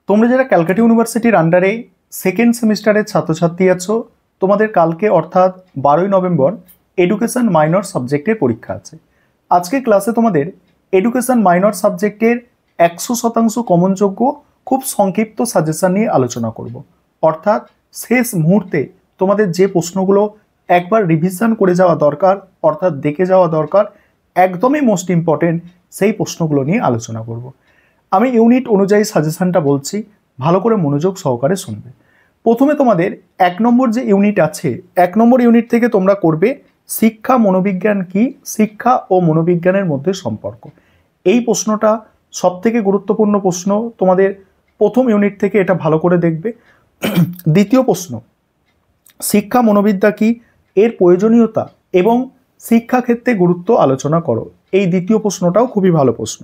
তোমরা যারা ক্যালকাটা ইউনিভার্সিটির আন্ডারে সেকেন্ড সেমিস্টারের ছাত্রছাত্রী আছো, তোমাদের কালকে অর্থাৎ 12ই নভেম্বর এডুকেশন মাইনর সাবজেক্টের পরীক্ষা আছে। আজকে ক্লাসে তোমাদের এডুকেশন মাইনর সাবজেক্টের 100% কমনযোগ্য খুব সংক্ষিপ্ত সাজেশন নিয়ে আলোচনা করব। অর্থাৎ শেষ মুহূর্তে তোমাদের যে প্রশ্নগুলো একবার রিভিশন করে যাওয়া দরকার, অর্থাৎ দেখে যাওয়া দরকার, একদমই মোস্ট ইম্পর্টেন্ট সেই প্রশ্নগুলো নিয়ে আলোচনা করব। আমি ইউনিট অনুযায়ী সাজেশনটা বলছি, ভালো করে মনোযোগ সহকারে শুনবে। প্রথমে তোমাদের 1 নম্বর যে ইউনিট আছে, 1 নম্বর ইউনিট থেকে তোমরা করবে শিক্ষা মনোবিজ্ঞান কি, শিক্ষা ও মনোবিজ্ঞানের মধ্যে সম্পর্ক। এই প্রশ্নটা সবথেকে গুরুত্বপূর্ণ প্রশ্ন, তোমাদের প্রথম ইউনিট থেকে এটা ভালো করে দেখবে। দ্বিতীয় প্রশ্ন, শিক্ষা মনোবিদ্যা কি, এর প্রয়োজনীয়তা এবং শিক্ষাক্ষেত্রে গুরুত্ব আলোচনা করো। এই দ্বিতীয় প্রশ্নটাও খুবই ভালো প্রশ্ন।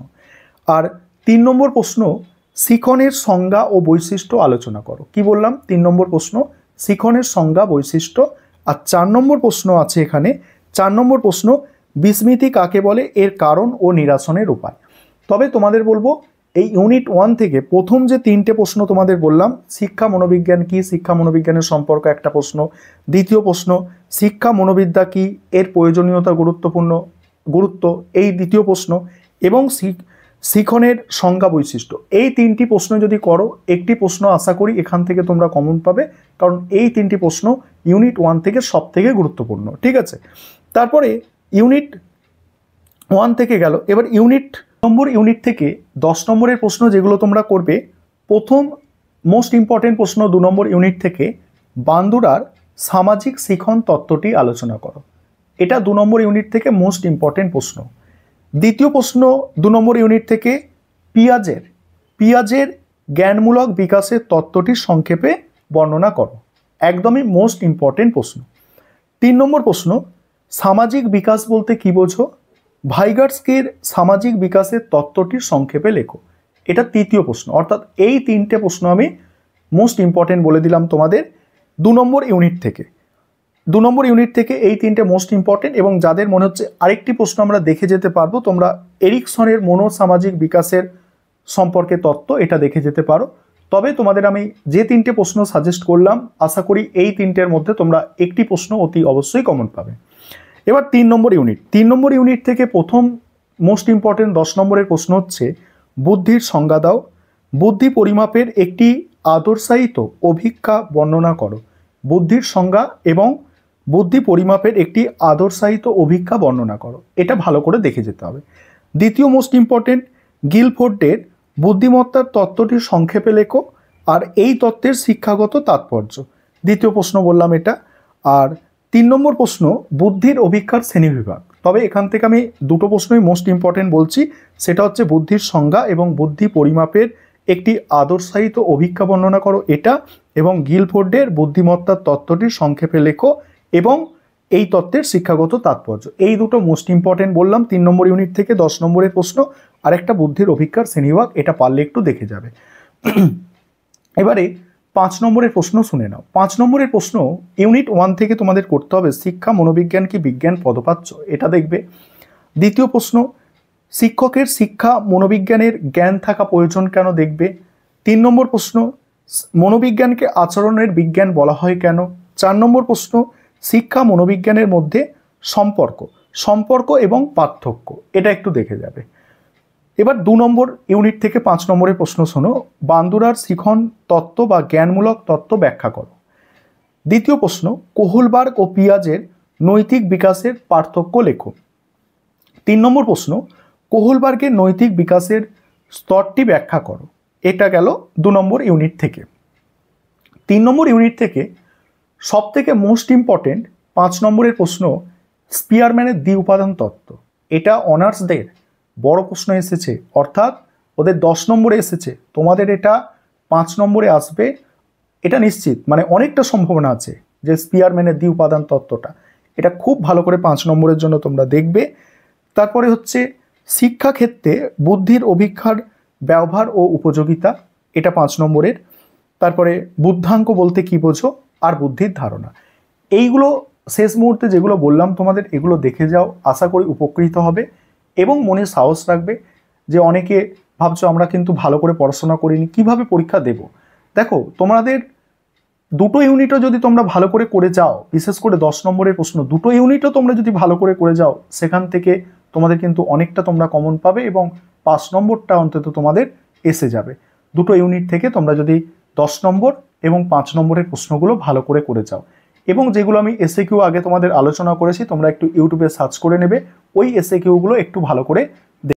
আর 3 নম্বর প্রশ্ন, শিখনের সংজ্ঞা ও বৈশিষ্ট্য আলোচনা করো। কি বললাম? 3 নম্বর প্রশ্ন শিখনের সংজ্ঞা বৈশিষ্ট্য। আর 4 নম্বর প্রশ্ন আছে এখানে, 4 নম্বর প্রশ্ন বিস্মৃতি কাকে বলে, এর কারণ ও নিরসনের উপায়। তবে তোমাদের বলবো এই ইউনিট 1 থেকে প্রথম যে 3টে প্রশ্ন তোমাদের বললাম, শিক্ষা মনোবিজ্ঞান কি, শিক্ষা মনোবিজ্ঞানের সম্পর্ক একটা প্রশ্ন, দ্বিতীয় প্রশ্ন শিক্ষা মনোবিদ্যা কি, এর প্রয়োজনীয়তা গুরুত্ব এই দ্বিতীয় প্রশ্ন, এবং শিখনের সংজ্ঞা বৈশিষ্ট্য, এই 3টি প্রশ্ন যদি করো, একটি প্রশ্ন আশা করি এখান থেকে তোমরা কমন পাবে, কারণ এই 3টি প্রশ্ন ইউনিট 1 থেকে সব থেকে গুরুত্বপূর্ণ। ঠিক আছে, তারপরে ইউনিট 1 থেকে গেল, এবার ইউনিট থেকে 10 নম্বরের প্রশ্ন যেগুলো তোমরা করবে। প্রথম মোস্ট ইম্পর্টেন্ট প্রশ্ন 2 নম্বর ইউনিট থেকে, বান্দুরার সামাজিক শিখন তত্ত্বটি আলোচনা করো। এটা 2 নম্বর ইউনিট থেকে মোস্ট ইম্পর্টেন্ট প্রশ্ন। দ্বিতীয় প্রশ্ন 2 নম্বর ইউনিট থেকে, পিয়াজের জ্ঞানমূলক বিকাশের তত্ত্বটি সংক্ষেপে বর্ণনা করো। একদমই মোস্ট ইম্পর্টেন্ট প্রশ্ন। 3 নম্বর প্রশ্ন, সামাজিক বিকাশ বলতে কি বোঝো, ভাইগার্সকির সামাজিক বিকাশের তত্ত্বটি সংক্ষেপে লেখো। এটা তৃতীয় প্রশ্ন। অর্থাৎ এই 3টে প্রশ্ন আমি মোস্ট ইম্পর্টেন্ট বলে দিলাম তোমাদের 2 নম্বর ইউনিট থেকে। 2 নম্বর ইউনিট থেকে এই 3টে মোস্ট ইম্পর্টেন্ট, এবং যাদের মনে হচ্ছে আরেকটি প্রশ্ন আমরা দেখে যেতে পারবো, তোমরা এরিকসনের মনোসামাজিক বিকাশের সম্পর্কে তত্ত্ব, এটা দেখে যেতে পারো। তবে তোমাদের আমি যে 3টে প্রশ্ন সাজেস্ট করলাম, আশা করি এই 3টের মধ্যে তোমরা একটি প্রশ্ন অতি অবশ্যই কমন পাবে। এবার 3 নম্বর ইউনিট থেকে প্রথম মোস্ট ইম্পর্টেন্ট 10 নম্বরের প্রশ্ন হচ্ছে, বুদ্ধির সংজ্ঞা দাও, বুদ্ধি পরিমাপের একটি আদর্শায়িত অভিক্ষা বর্ণনা করো। বুদ্ধির সংজ্ঞা এবং বুদ্ধি পরিমাপের একটি আদর্শায়িত অভিক্ষা বর্ণনা করো। এটা ভালো করে দেখে যেতে হবে। দ্বিতীয় মোস্ট ইম্পর্টেন্ট, গিলফোর্ডের বুদ্ধিমত্তার তত্ত্বটি সংক্ষেপে লেখো, আর এই তত্ত্বের শিক্ষাগত তাৎপর্য। দ্বিতীয় প্রশ্ন বললাম এটা। আর 3 নম্বর প্রশ্ন, বুদ্ধির অভিক্ষার শ্রেণীবিভাগ। তবে এখান থেকে আমি দুটো প্রশ্নই মোস্ট ইম্পর্টেন্ট বলছি, সেটা হচ্ছে বুদ্ধির সংজ্ঞা এবং বুদ্ধি পরিমাপের একটি আদর্শায়িত অভিক্ষা বর্ণনা করো, এটা, এবং গিলফোর্ডের বুদ্ধিমত্তার তত্ত্বটি সংক্ষেপে লেখো এবং এই তত্ত্বের শিক্ষাগত তাৎপর্য। এই দুটো মোস্ট ইম্পর্টেন্ট বললাম 3 নম্বর ইউনিট থেকে 10 নম্বরের প্রশ্ন। আর একটা বুদ্ধির অভিক্ষার শ্রেণীবিভাগ, এটা পারলে একটু দেখে যাবে। এবারে 5 নম্বরের প্রশ্ন শুনে নাও। 5 নম্বরের প্রশ্ন ইউনিট 1 থেকে তোমাদের করতে হবে, শিক্ষা মনোবিজ্ঞান কি বিজ্ঞান পদবাচ্য, এটা দেখবে। দ্বিতীয় প্রশ্ন, শিক্ষকের শিক্ষা মনোবিজ্ঞানের জ্ঞান থাকা প্রয়োজন কেন, দেখবে। 3 নম্বর প্রশ্ন, মনোবিজ্ঞানকে আচরণের বিজ্ঞান বলা হয় কেন। 4 নম্বর প্রশ্ন, শিক্ষা মনোবিজ্ঞানের মধ্যে সম্পর্ক এবং পার্থক্য, এটা একটু দেখে যাবে। এবার 2 নম্বর ইউনিট থেকে 5 নম্বরের প্রশ্ন শোনো, বান্দুরার শিখন তত্ত্ব বা জ্ঞানমূলক তত্ত্ব ব্যাখ্যা করো। দ্বিতীয় প্রশ্ন, কোহলবার্গ ও পিয়াজের নৈতিক বিকাশের পার্থক্য লেখো। 3 নম্বর প্রশ্ন, কোহলবার্গের নৈতিক বিকাশের স্তরটি ব্যাখ্যা করো। এটা গেল 2 নম্বর ইউনিট থেকে। 3 নম্বর ইউনিট থেকে সব থেকে মোস্ট ইম্পর্টেন্ট 5 নম্বরের প্রশ্ন, স্পিয়ারম্যানের দ্বি উপাদান তত্ত্ব। এটা অনার্সদের বড় প্রশ্ন এসেছে, অর্থাৎ ওদের 10 নম্বরে এসেছে, তোমাদের এটা 5 নম্বরে আসবে, এটা নিশ্চিত, মানে অনেকটা সম্ভাবনা আছে যে স্পিয়ারম্যানের দ্বি উপাদান তত্ত্বটা, এটা খুব ভালো করে 5 নম্বরের জন্য তোমরা দেখবে। তারপরে হচ্ছে শিক্ষাক্ষেত্রে বুদ্ধির অভিক্ষার ব্যবহার ও উপযোগিতা, এটা 5 নম্বরের। তারপরে বুদ্ধাঙ্ক বলতে কি বোঝো, আর বুদ্ধির ধারণা। এইগুলো শেষ মুহূর্তে যেগুলো বললাম তোমাদের, এগুলো দেখে যাও, আশা করি উপকৃত হবে এবং মনে সাহস রাখবে যে অনেকে ভাবছো আমরা কিন্তু ভালো করে পড়াশোনা করিনি, কিভাবে পরীক্ষা দেব? দেখো তোমাদের দুটো ইউনিটও যদি তোমরা ভালো করে যাও, বিশেষ করে 10 নম্বরের প্রশ্ন দুটো ইউনিটও তোমরা যদি ভালো করে যাও, সেখান থেকে তোমাদের কিন্তু অনেকটা তোমরা কমন পাবে এবং 5 নম্বরটা অন্তত তোমাদের এসে যাবে। দুটো ইউনিট থেকে তোমরা যদি 10 নম্বর এবং 5 নম্বরের প্রশ্নগুলো ভালো করে যাও, এবং যেগুলো আমি এসএ কিউ আগে তোমাদের আলোচনা করেছি তোমরা একটু ইউটিউবে সার্চ করে নেবে, ওই এসএ কিউগুলো একটু ভালো করে